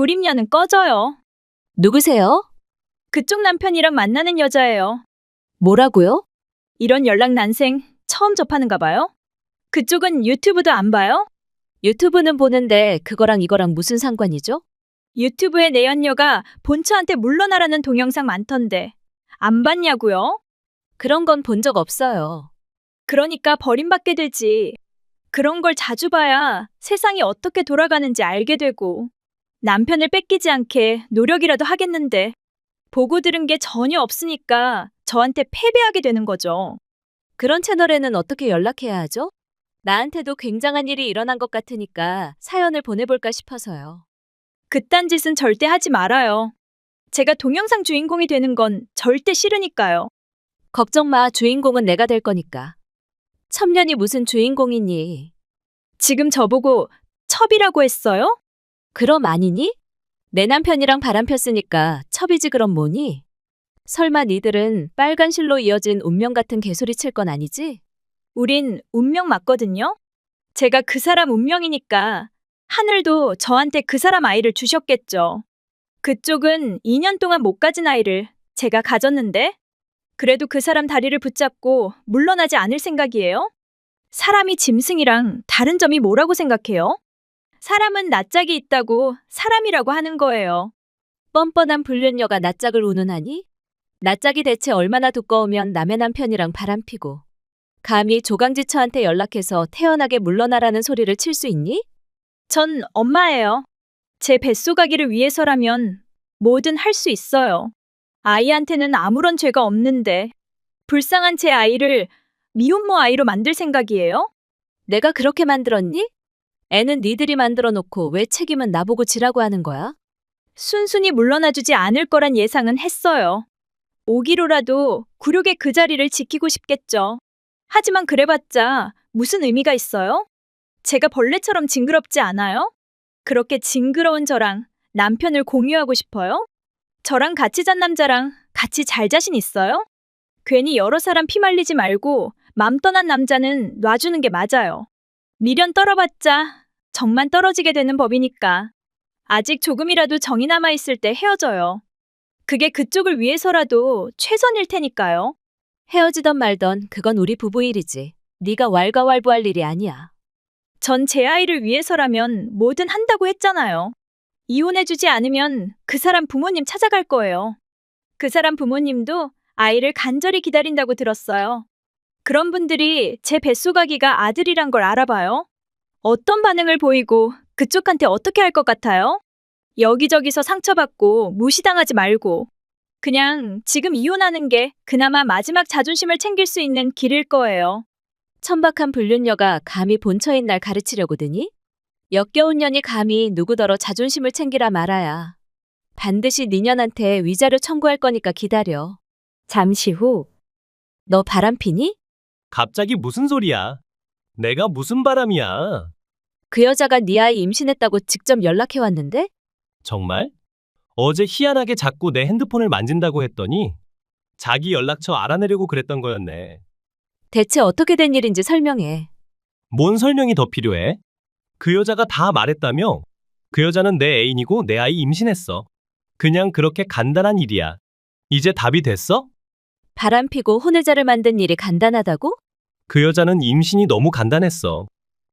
불임녀는 꺼져요. 누구세요? 그쪽 남편이랑 만나는 여자예요. 뭐라고요? 이런 연락 난생 처음 접하는가 봐요? 그쪽은 유튜브도 안 봐요? 유튜브는 보는데 그거랑 이거랑 무슨 상관이죠? 유튜브에 내연녀가 본처한테 물러나라는 동영상 많던데 안 봤냐고요? 그런 건 본 적 없어요. 그러니까 버림받게 되지. 그런 걸 자주 봐야 세상이 어떻게 돌아가는지 알게 되고 남편을 뺏기지 않게 노력이라도 하겠는데 보고 들은 게 전혀 없으니까 저한테 패배하게 되는 거죠. 그런 채널에는 어떻게 연락해야 하죠? 나한테도 굉장한 일이 일어난 것 같으니까 사연을 보내볼까 싶어서요. 그딴 짓은 절대 하지 말아요. 제가 동영상 주인공이 되는 건 절대 싫으니까요. 걱정 마, 주인공은 내가 될 거니까. 첩년이 무슨 주인공이니? 지금 저보고 첩이라고 했어요? 그럼 아니니? 내 남편이랑 바람 폈으니까 첩이지 그럼 뭐니? 설마 니들은 빨간 실로 이어진 운명 같은 개소리 칠 건 아니지? 우린 운명 맞거든요. 제가 그 사람 운명이니까 하늘도 저한테 그 사람 아이를 주셨겠죠. 그쪽은 2년 동안 못 가진 아이를 제가 가졌는데 그래도 그 사람 다리를 붙잡고 물러나지 않을 생각이에요? 사람이 짐승이랑 다른 점이 뭐라고 생각해요? 사람은 낯짝이 있다고 사람이라고 하는 거예요. 뻔뻔한 불륜녀가 낯짝을 운운하니? 낯짝이 대체 얼마나 두꺼우면 남의 남편이랑 바람피고 감히 조강지처한테 연락해서 태연하게 물러나라는 소리를 칠 수 있니? 전 엄마예요. 제 뱃속아기를 위해서라면 뭐든 할 수 있어요. 아이한테는 아무런 죄가 없는데 불쌍한 제 아이를 미혼모 아이로 만들 생각이에요? 내가 그렇게 만들었니? 애는 니들이 만들어 놓고 왜 책임은 나보고 지라고 하는 거야? 순순히 물러나주지 않을 거란 예상은 했어요. 오기로라도 굴욕의 그 자리를 지키고 싶겠죠. 하지만 그래봤자 무슨 의미가 있어요? 제가 벌레처럼 징그럽지 않아요? 그렇게 징그러운 저랑 남편을 공유하고 싶어요? 저랑 같이 잔 남자랑 같이 잘 자신 있어요? 괜히 여러 사람 피말리지 말고 맘 떠난 남자는 놔주는 게 맞아요. 미련 떨어봤자 정만 떨어지게 되는 법이니까. 아직 조금이라도 정이 남아있을 때 헤어져요. 그게 그쪽을 위해서라도 최선일 테니까요. 헤어지던 말던 그건 우리 부부 일이지. 네가 왈가왈부할 일이 아니야. 전 제 아이를 위해서라면 뭐든 한다고 했잖아요. 이혼해주지 않으면 그 사람 부모님 찾아갈 거예요. 그 사람 부모님도 아이를 간절히 기다린다고 들었어요. 그런 분들이 제 뱃속아기가 아들이란 걸 알아봐요. 어떤 반응을 보이고 그쪽한테 어떻게 할 것 같아요? 여기저기서 상처받고 무시당하지 말고 그냥 지금 이혼하는 게 그나마 마지막 자존심을 챙길 수 있는 길일 거예요. 천박한 불륜녀가 감히 본처인 날 가르치려고 드니? 역겨운 년이 감히 누구더러 자존심을 챙기라 말아야. 반드시 니년한테 위자료 청구할 거니까 기다려. 잠시 후. 너 바람피니? 갑자기 무슨 소리야? 내가 무슨 바람이야? 그 여자가 네 아이 임신했다고 직접 연락해왔는데? 정말? 어제 희한하게 자꾸 내 핸드폰을 만진다고 했더니 자기 연락처 알아내려고 그랬던 거였네. 대체 어떻게 된 일인지 설명해. 뭔 설명이 더 필요해? 그 여자가 다 말했다며? 그 여자는 내 애인이고 내 아이 임신했어. 그냥 그렇게 간단한 일이야. 이제 답이 됐어? 바람피고 혼외자를 만든 일이 간단하다고? 그 여자는 임신이 너무 간단했어.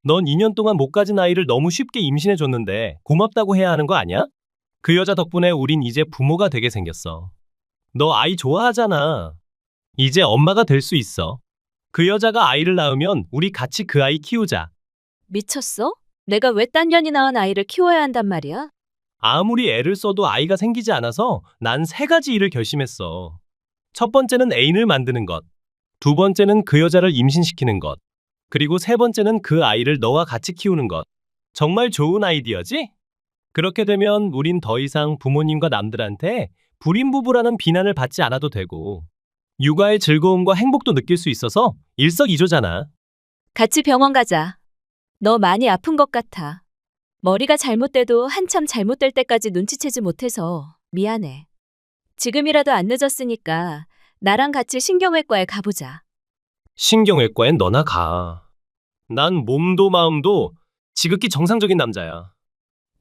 넌 2년 동안 못 가진 아이를 너무 쉽게 임신해줬는데 고맙다고 해야 하는 거 아니야? 그 여자 덕분에 우린 이제 부모가 되게 생겼어. 너 아이 좋아하잖아. 이제 엄마가 될 수 있어. 그 여자가 아이를 낳으면 우리 같이 그 아이 키우자. 미쳤어? 내가 왜 딴 년이 낳은 아이를 키워야 한단 말이야? 아무리 애를 써도 아이가 생기지 않아서 난 3가지 일을 결심했어. 첫 번째는 애인을 만드는 것. 두 번째는 그 여자를 임신시키는 것. 그리고 세 번째는 그 아이를 너와 같이 키우는 것. 정말 좋은 아이디어지? 그렇게 되면 우린 더 이상 부모님과 남들한테 불임 부부라는 비난을 받지 않아도 되고 육아의 즐거움과 행복도 느낄 수 있어서 일석이조잖아. 같이 병원 가자. 너 많이 아픈 것 같아. 머리가 잘못돼도 한참 잘못될 때까지 눈치채지 못해서 미안해. 지금이라도 안 늦었으니까 나랑 같이 신경외과에 가보자. 신경외과엔 너나 가. 난 몸도 마음도 지극히 정상적인 남자야.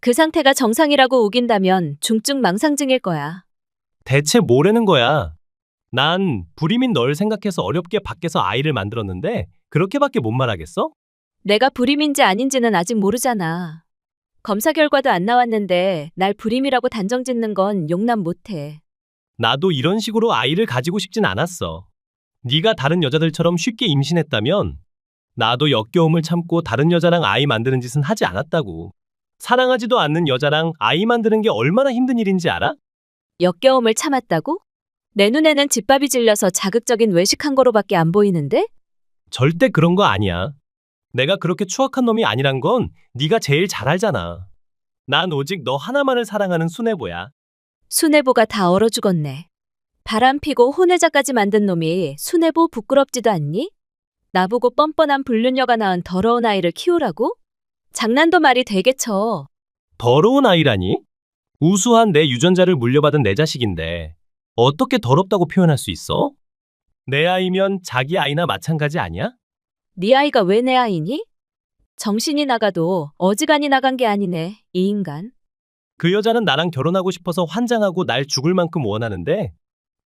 그 상태가 정상이라고 우긴다면 중증 망상증일 거야. 대체 뭐라는 거야? 난 불임인 널 생각해서 어렵게 밖에서 아이를 만들었는데 그렇게밖에 못 말하겠어? 내가 불임인지 아닌지는 아직 모르잖아. 검사 결과도 안 나왔는데 날 불임이라고 단정 짓는 건 용납 못해. 나도 이런 식으로 아이를 가지고 싶진 않았어. 네가 다른 여자들처럼 쉽게 임신했다면 나도 역겨움을 참고 다른 여자랑 아이 만드는 짓은 하지 않았다고. 사랑하지도 않는 여자랑 아이 만드는 게 얼마나 힘든 일인지 알아? 역겨움을 참았다고? 내 눈에는 집밥이 질려서 자극적인 외식한 거로밖에 안 보이는데? 절대 그런 거 아니야. 내가 그렇게 추악한 놈이 아니란 건 네가 제일 잘 알잖아. 난 오직 너 하나만을 사랑하는 순애보야. 순애보가 다 얼어 죽었네. 바람 피고 혼외자까지 만든 놈이 순애보 부끄럽지도 않니? 나보고 뻔뻔한 불륜녀가 낳은 더러운 아이를 키우라고? 장난도 말이 되게 쳐. 더러운 아이라니? 우수한 내 유전자를 물려받은 내 자식인데 어떻게 더럽다고 표현할 수 있어? 내 아이면 자기 아이나 마찬가지 아니야? 네 아이가 왜 내 아이니? 정신이 나가도 어지간히 나간 게 아니네, 이 인간. 그 여자는 나랑 결혼하고 싶어서 환장하고 날 죽을 만큼 원하는데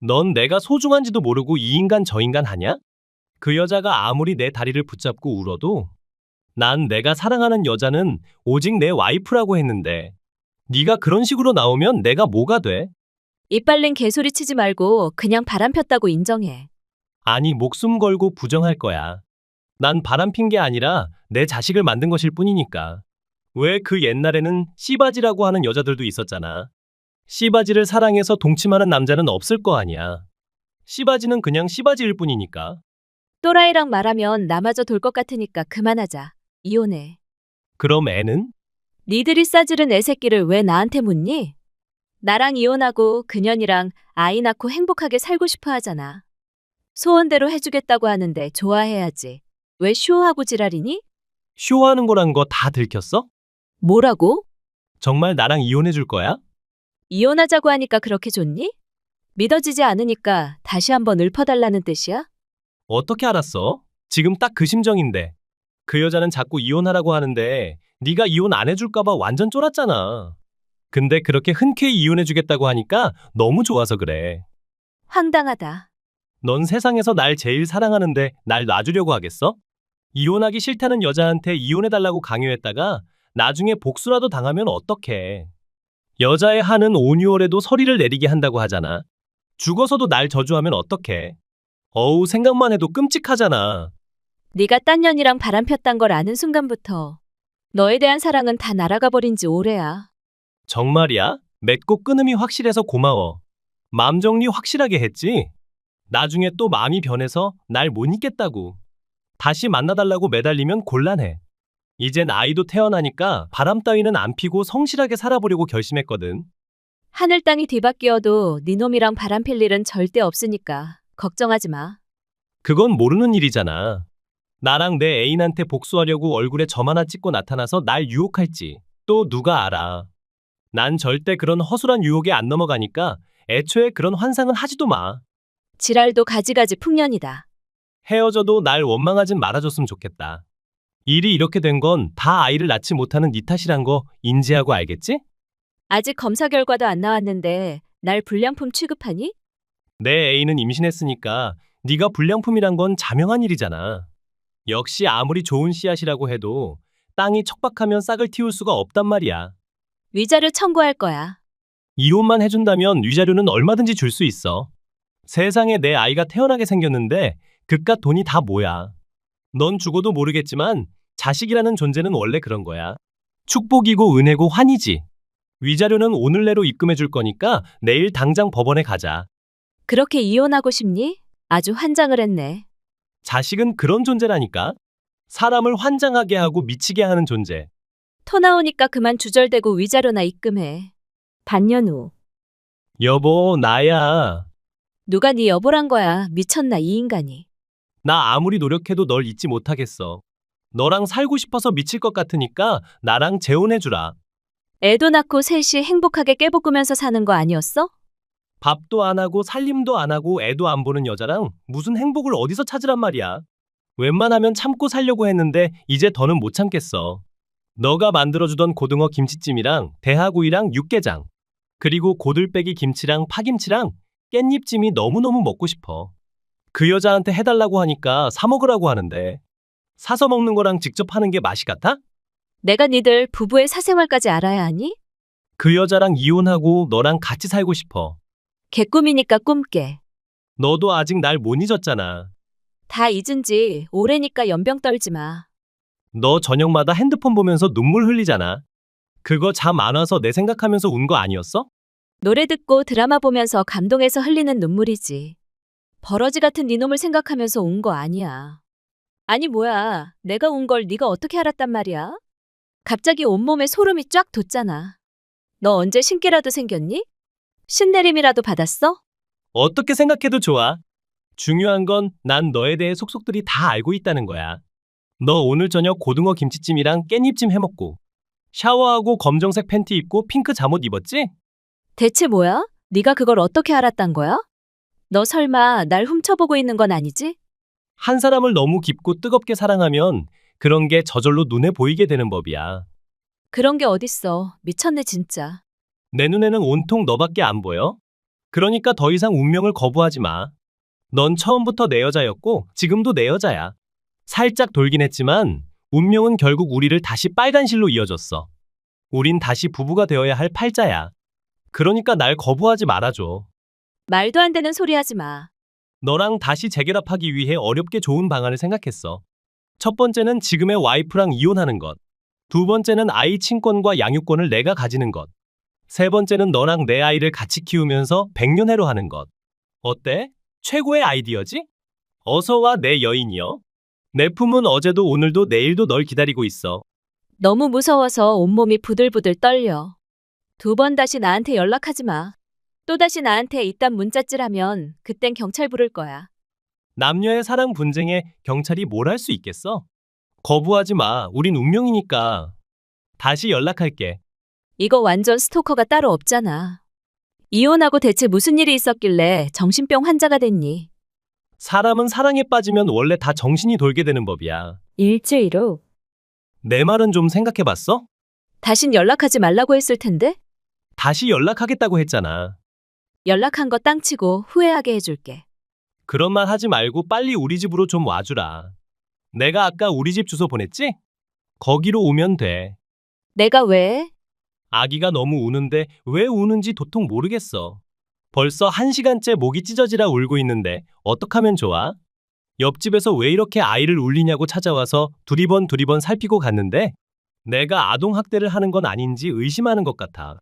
넌 내가 소중한지도 모르고 이 인간 저 인간 하냐? 그 여자가 아무리 내 다리를 붙잡고 울어도 난 내가 사랑하는 여자는 오직 내 와이프라고 했는데 네가 그런 식으로 나오면 내가 뭐가 돼? 이빨린 개소리 치지 말고 그냥 바람 폈다고 인정해. 아니 목숨 걸고 부정할 거야. 난 바람핀 게 아니라 내 자식을 만든 것일 뿐이니까. 왜 그 옛날에는 씨바지라고 하는 여자들도 있었잖아. 씨바지를 사랑해서 동침하는 남자는 없을 거 아니야. 씨바지는 그냥 씨바지일 뿐이니까. 또라이랑 말하면 나마저 돌 것 같으니까 그만하자. 이혼해. 그럼 애는? 니들이 싸지른 애 새끼를 왜 나한테 묻니? 나랑 이혼하고 그년이랑 아이 낳고 행복하게 살고 싶어 하잖아. 소원대로 해주겠다고 하는데 좋아해야지. 왜 쇼하고 지랄이니? 쇼하는 거란 거 다 들켰어? 뭐라고? 정말 나랑 이혼해 줄 거야? 이혼하자고 하니까 그렇게 좋니? 믿어지지 않으니까 다시 한번 읊어달라는 뜻이야? 어떻게 알았어? 지금 딱 그 심정인데. 그 여자는 자꾸 이혼하라고 하는데 네가 이혼 안 해줄까 봐 완전 쫄았잖아. 근데 그렇게 흔쾌히 이혼해 주겠다고 하니까 너무 좋아서 그래. 황당하다. 넌 세상에서 날 제일 사랑하는데 날 놔주려고 하겠어? 이혼하기 싫다는 여자한테 이혼해달라고 강요했다가 나중에 복수라도 당하면 어떡해. 여자의 한은 온유월에도 서리를 내리게 한다고 하잖아. 죽어서도 날 저주하면 어떡해. 어우 생각만 해도 끔찍하잖아. 네가 딴 년이랑 바람 폈단 걸 아는 순간부터 너에 대한 사랑은 다 날아가 버린 지 오래야. 정말이야? 맺고 끊음이 확실해서 고마워. 마음 정리 확실하게 했지? 나중에 또 마음이 변해서 날 못 잊겠다고. 다시 만나달라고 매달리면 곤란해. 이젠 아이도 태어나니까 바람 따위는 안 피고 성실하게 살아보려고 결심했거든. 하늘 땅이 뒤바뀌어도 네 놈이랑 바람 필 일은 절대 없으니까 걱정하지 마. 그건 모르는 일이잖아. 나랑 내 애인한테 복수하려고 얼굴에 점 하나 찍고 나타나서 날 유혹할지 또 누가 알아. 난 절대 그런 허술한 유혹에 안 넘어가니까 애초에 그런 환상은 하지도 마. 지랄도 가지가지 풍년이다. 헤어져도 날 원망하진 말아줬으면 좋겠다. 일이 이렇게 된 건 다 아이를 낳지 못하는 네 탓이란 거 인지하고 알겠지? 아직 검사 결과도 안 나왔는데 날 불량품 취급하니? 내 애인은 임신했으니까 네가 불량품이란 건 자명한 일이잖아. 역시 아무리 좋은 씨앗이라고 해도 땅이 척박하면 싹을 틔울 수가 없단 말이야. 위자료 청구할 거야. 이혼만 해준다면 위자료는 얼마든지 줄 수 있어. 세상에 내 아이가 태어나게 생겼는데 그깟 돈이 다 뭐야. 넌 죽어도 모르겠지만 자식이라는 존재는 원래 그런 거야. 축복이고 은혜고 환희지. 위자료는 오늘 내로 입금해 줄 거니까 내일 당장 법원에 가자. 그렇게 이혼하고 싶니? 아주 환장을 했네. 자식은 그런 존재라니까. 사람을 환장하게 하고 미치게 하는 존재. 토 나오니까 그만 주절대고 위자료나 입금해. 반년 후. 여보, 나야. 누가 네 여보란 거야. 미쳤나 이 인간이. 나 아무리 노력해도 널 잊지 못하겠어. 너랑 살고 싶어서 미칠 것 같으니까 나랑 재혼해주라. 애도 낳고 셋이 행복하게 깨볶으면서 사는 거 아니었어? 밥도 안 하고 살림도 안 하고 애도 안 보는 여자랑 무슨 행복을 어디서 찾으란 말이야. 웬만하면 참고 살려고 했는데 이제 더는 못 참겠어. 너가 만들어주던 고등어 김치찜이랑 대하구이랑 육개장, 그리고 고들빼기 김치랑 파김치랑 깻잎찜이 너무너무 먹고 싶어. 그 여자한테 해달라고 하니까 사 먹으라고 하는데 사서 먹는 거랑 직접 하는 게 맛이 같아? 내가 니들 부부의 사생활까지 알아야 하니? 그 여자랑 이혼하고 너랑 같이 살고 싶어. 개꿈이니까 꿈깨. 너도 아직 날 못 잊었잖아. 다 잊은 지 오래니까 연병 떨지 마. 너 저녁마다 핸드폰 보면서 눈물 흘리잖아. 그거 잠 안 와서 내 생각하면서 운 거 아니었어? 노래 듣고 드라마 보면서 감동해서 흘리는 눈물이지. 버러지 같은 네 놈을 생각하면서 운 거 아니야. 아니 뭐야, 내가 운 걸 네가 어떻게 알았단 말이야? 갑자기 온몸에 소름이 쫙 돋잖아. 너 언제 신기라도 생겼니? 신내림이라도 받았어? 어떻게 생각해도 좋아. 중요한 건 난 너에 대해 속속들이 다 알고 있다는 거야. 너 오늘 저녁 고등어 김치찜이랑 깻잎찜 해먹고 샤워하고 검정색 팬티 입고 핑크 잠옷 입었지? 대체 뭐야? 네가 그걸 어떻게 알았단 거야? 너 설마 날 훔쳐보고 있는 건 아니지? 한 사람을 너무 깊고 뜨겁게 사랑하면 그런 게 저절로 눈에 보이게 되는 법이야. 그런 게 어딨어. 미쳤네 진짜. 내 눈에는 온통 너밖에 안 보여. 그러니까 더 이상 운명을 거부하지 마. 넌 처음부터 내 여자였고 지금도 내 여자야. 살짝 돌긴 했지만 운명은 결국 우리를 다시 빨간 실로 이어줬어. 우린 다시 부부가 되어야 할 팔자야. 그러니까 날 거부하지 말아줘. 말도 안 되는 소리 하지 마. 너랑 다시 재결합하기 위해 어렵게 좋은 방안을 생각했어. 첫 번째는 지금의 와이프랑 이혼하는 것. 두 번째는 아이 친권과 양육권을 내가 가지는 것. 세 번째는 너랑 내 아이를 같이 키우면서 백년해로 하는 것. 어때? 최고의 아이디어지? 어서 와 내 여인이여. 내 품은 어제도 오늘도 내일도 널 기다리고 있어. 너무 무서워서 온몸이 부들부들 떨려. 두 번 다시 나한테 연락하지 마. 또다시 나한테 이딴 문자질하면 그땐 경찰 부를 거야. 남녀의 사랑 분쟁에 경찰이 뭘 할 수 있겠어? 거부하지 마. 우린 운명이니까. 다시 연락할게. 이거 완전 스토커가 따로 없잖아. 이혼하고 대체 무슨 일이 있었길래 정신병 환자가 됐니? 사람은 사랑에 빠지면 원래 다 정신이 돌게 되는 법이야. 일주일 후. 내 말은 좀 생각해봤어? 다신 연락하지 말라고 했을 텐데? 다시 연락하겠다고 했잖아. 연락한 거 땅치고 후회하게 해줄게. 그런 말 하지 말고 빨리 우리 집으로 좀 와주라. 내가 아까 우리 집 주소 보냈지? 거기로 오면 돼. 내가 왜? 아기가 너무 우는데 왜 우는지 도통 모르겠어. 벌써 1시간째 목이 찢어지라 울고 있는데 어떡하면 좋아? 옆집에서 왜 이렇게 아이를 울리냐고 찾아와서 두리번 살피고 갔는데 내가 아동학대를 하는 건 아닌지 의심하는 것 같아.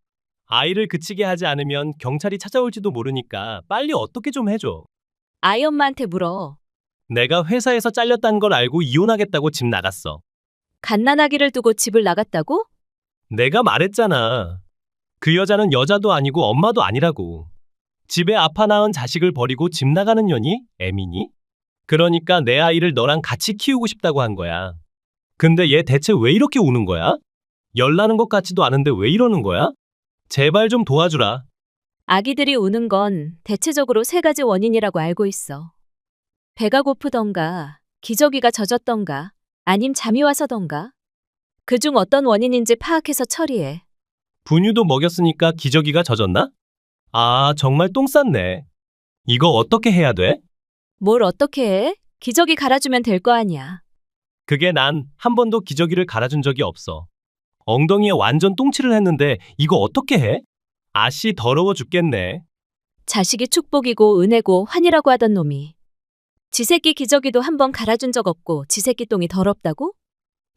아이를 그치게 하지 않으면 경찰이 찾아올지도 모르니까 빨리 어떻게 좀 해줘. 아이 엄마한테 물어. 내가 회사에서 잘렸다는 걸 알고 이혼하겠다고 집 나갔어. 갓난아기를 두고 집을 나갔다고? 내가 말했잖아. 그 여자는 여자도 아니고 엄마도 아니라고. 집에 아파 낳은 자식을 버리고 집 나가는 년이 애미니? 그러니까 내 아이를 너랑 같이 키우고 싶다고 한 거야. 근데 얘 대체 왜 이렇게 우는 거야? 열나는 것 같지도 않은데 왜 이러는 거야? 제발 좀 도와주라. 아기들이 우는 건 대체적으로 세 가지 원인이라고 알고 있어. 배가 고프던가, 기저귀가 젖었던가, 아님 잠이 와서던가. 그중 어떤 원인인지 파악해서 처리해. 분유도 먹였으니까 기저귀가 젖었나? 아, 정말 똥 쌌네. 이거 어떻게 해야 돼? 뭘 어떻게 해? 기저귀 갈아주면 될 거 아니야. 그게 난 한 번도 기저귀를 갈아준 적이 없어. 엉덩이에 완전 똥칠을 했는데 이거 어떻게 해? 아씨 더러워 죽겠네. 자식이 축복이고 은혜고 환이라고 하던 놈이. 지새끼 기저귀도 한 번 갈아준 적 없고 지새끼 똥이 더럽다고?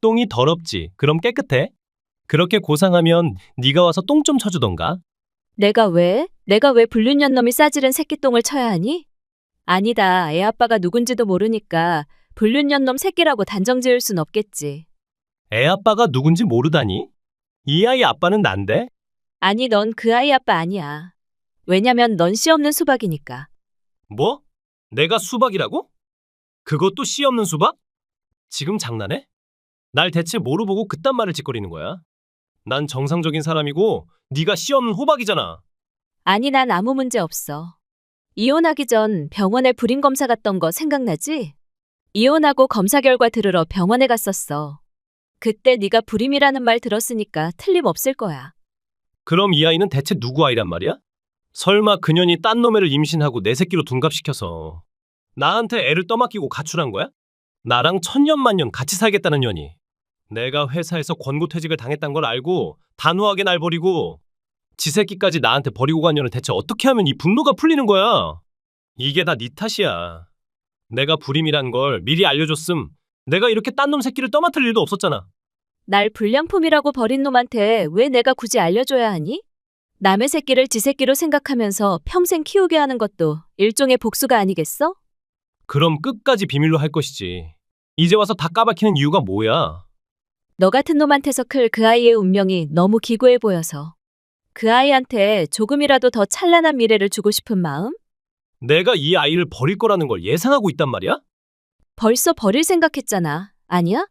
똥이 더럽지. 그럼 깨끗해? 그렇게 고상하면 네가 와서 똥 좀 쳐주던가. 내가 왜? 내가 왜 불륜년 놈이 싸지른 새끼똥을 쳐야 하니? 아니다. 애 아빠가 누군지도 모르니까 불륜년 놈 새끼라고 단정 지을 순 없겠지. 애 아빠가 누군지 모르다니? 이 아이 아빠는 난데? 아니, 넌 그 아이 아빠 아니야. 왜냐면 넌 씨 없는 수박이니까. 뭐? 내가 수박이라고? 그것도 씨 없는 수박? 지금 장난해? 날 대체 뭐로 보고 그딴 말을 짓거리는 거야? 난 정상적인 사람이고 네가 씨 없는 호박이잖아. 아니, 난 아무 문제 없어. 이혼하기 전 병원에 불임 검사 갔던 거 생각나지? 이혼하고 검사 결과 들으러 병원에 갔었어. 그때 네가 불임이라는 말 들었으니까 틀림없을 거야. 그럼 이 아이는 대체 누구 아이란 말이야? 설마 그년이 딴 놈애를 임신하고 내 새끼로 둔갑시켜서 나한테 애를 떠맡기고 가출한 거야? 나랑 천년만년 같이 살겠다는 년이. 내가 회사에서 권고퇴직을 당했단 걸 알고 단호하게 날 버리고 지 새끼까지 나한테 버리고 간 년을 대체 어떻게 하면 이 분노가 풀리는 거야? 이게 다 네 탓이야. 내가 불임이란 걸 미리 알려줬음 내가 이렇게 딴 놈 새끼를 떠맡을 일도 없었잖아. 날 불량품이라고 버린 놈한테 왜 내가 굳이 알려줘야 하니? 남의 새끼를 지 새끼로 생각하면서 평생 키우게 하는 것도 일종의 복수가 아니겠어? 그럼 끝까지 비밀로 할 것이지. 이제 와서 다 까박히는 이유가 뭐야? 너 같은 놈한테서 클 그 아이의 운명이 너무 기구해 보여서. 그 아이한테 조금이라도 더 찬란한 미래를 주고 싶은 마음? 내가 이 아이를 버릴 거라는 걸 예상하고 있단 말이야? 벌써 버릴 생각했잖아. 아니야?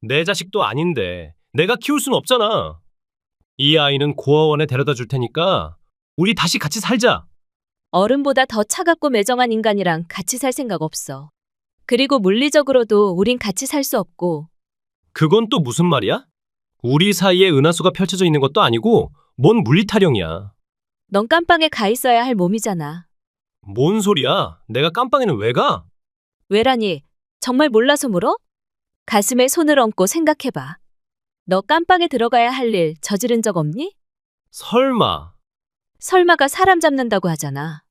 내 자식도 아닌데 내가 키울 수는 없잖아. 이 아이는 고아원에 데려다 줄 테니까 우리 다시 같이 살자. 어른보다 더 차갑고 매정한 인간이랑 같이 살 생각 없어. 그리고 물리적으로도 우린 같이 살 수 없고. 그건 또 무슨 말이야? 우리 사이에 은하수가 펼쳐져 있는 것도 아니고 뭔 물리타령이야. 넌 깜빵에 가 있어야 할 몸이잖아. 뭔 소리야? 내가 깜빵에는 왜 가? 왜라니? 정말 몰라서 물어? 가슴에 손을 얹고 생각해봐. 너 깜빵에 들어가야 할 일 저지른 적 없니? 설마. 설마가 사람 잡는다고 하잖아.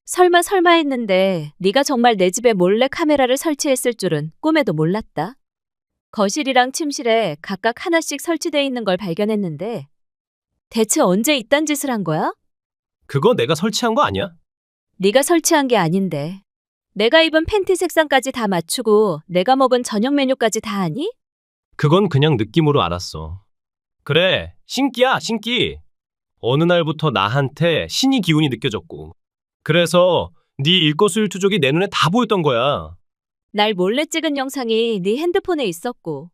설마 했는데 네가 정말 내 집에 몰래 카메라를 설치했을 줄은 꿈에도 몰랐다. 거실이랑 침실에 각각 하나씩 설치돼 있는 걸 발견했는데 대체 언제 이딴 짓을 한 거야? 그거 내가 설치한 거 아니야? 네가 설치한 게 아닌데. 내가 입은 팬티 색상까지 다 맞추고 내가 먹은 저녁 메뉴까지 다 아니? 그건 그냥 느낌으로 알았어. 그래, 신기야, 신기. 어느 날부터 나한테 신이 기운이 느껴졌고. 그래서 네 일거수일투족이 내 눈에 다 보였던 거야. 날 몰래 찍은 영상이 네 핸드폰에 있었고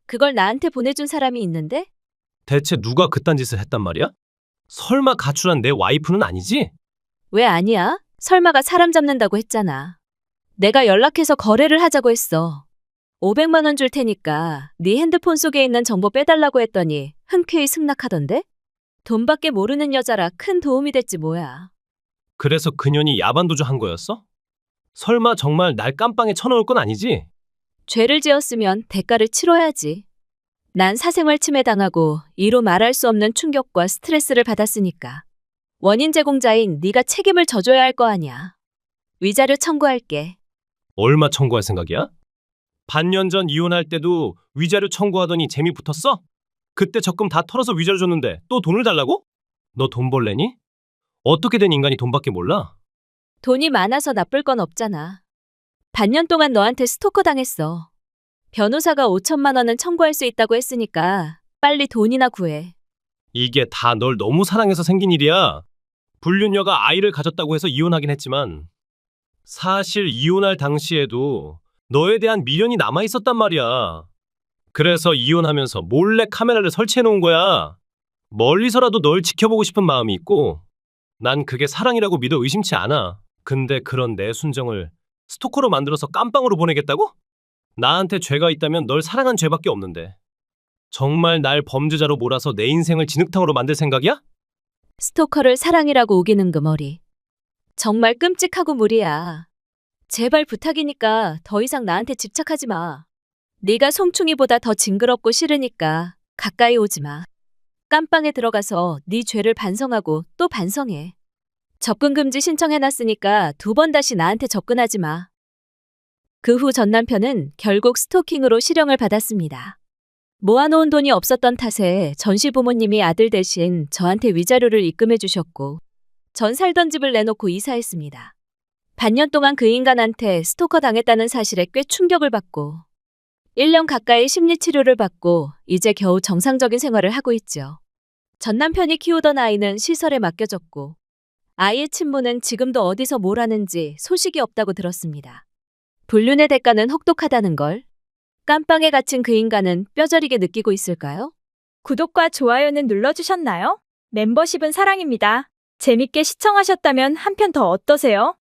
그걸 나한테 보내준 사람이 있는데? 대체 누가 그딴 짓을 했단 말이야? 설마 가출한 내 와이프는 아니지? 왜 아니야? 설마가 사람 잡는다고 했잖아. 내가 연락해서 거래를 하자고 했어. 500만 원 줄 테니까 네 핸드폰 속에 있는 정보 빼달라고 했더니 흔쾌히 승낙하던데? 돈밖에 모르는 여자라 큰 도움이 됐지 뭐야. 그래서 그년이 야반도주 한 거였어? 설마 정말 날 깜빵에 쳐넣을 건 아니지? 죄를 지었으면 대가를 치러야지. 난 사생활 침해당하고 이로 말할 수 없는 충격과 스트레스를 받았으니까. 원인 제공자인 네가 책임을 져줘야 할 거 아니야. 위자료 청구할게. 얼마 청구할 생각이야? 반년 전 이혼할 때도 위자료 청구하더니 재미 붙었어? 그때 적금 다 털어서 위자료 줬는데 또 돈을 달라고? 너 돈 벌래니? 어떻게 된 인간이 돈밖에 몰라? 돈이 많아서 나쁠 건 없잖아. 반년 동안 너한테 스토커 당했어. 변호사가 5천만 원은 청구할 수 있다고 했으니까 빨리 돈이나 구해. 이게 다 널 너무 사랑해서 생긴 일이야. 불륜녀가 아이를 가졌다고 해서 이혼하긴 했지만 사실 이혼할 당시에도 너에 대한 미련이 남아 있었단 말이야. 그래서 이혼하면서 몰래 카메라를 설치해 놓은 거야. 멀리서라도 널 지켜보고 싶은 마음이 있고 난 그게 사랑이라고 믿어 의심치 않아. 근데 그런 내 순정을 스토커로 만들어서 깜빵으로 보내겠다고? 나한테 죄가 있다면 널 사랑한 죄밖에 없는데. 정말 날 범죄자로 몰아서 내 인생을 진흙탕으로 만들 생각이야? 스토커를 사랑이라고 우기는 그 머리. 정말 끔찍하고 무리야. 제발 부탁이니까 더 이상 나한테 집착하지 마. 네가 송충이보다 더 징그럽고 싫으니까 가까이 오지 마. 깜빵에 들어가서 네 죄를 반성하고 또 반성해. 접근 금지 신청해놨으니까 2번 다시 나한테 접근하지 마. 그 후 전 남편은 결국 스토킹으로 실형을 받았습니다. 모아놓은 돈이 없었던 탓에 전시 부모님이 아들 대신 저한테 위자료를 입금해 주셨고 전 살던 집을 내놓고 이사했습니다. 반년 동안 그 인간한테 스토커 당했다는 사실에 꽤 충격을 받고 1년 가까이 심리치료를 받고 이제 겨우 정상적인 생활을 하고 있죠. 전 남편이 키우던 아이는 시설에 맡겨졌고 아이의 친모는 지금도 어디서 뭘 하는지 소식이 없다고 들었습니다. 불륜의 대가는 혹독하다는 걸 깜빵에 갇힌 그 인간은 뼈저리게 느끼고 있을까요? 구독과 좋아요는 눌러주셨나요? 멤버십은 사랑입니다. 재밌게 시청하셨다면 한 편 더 어떠세요?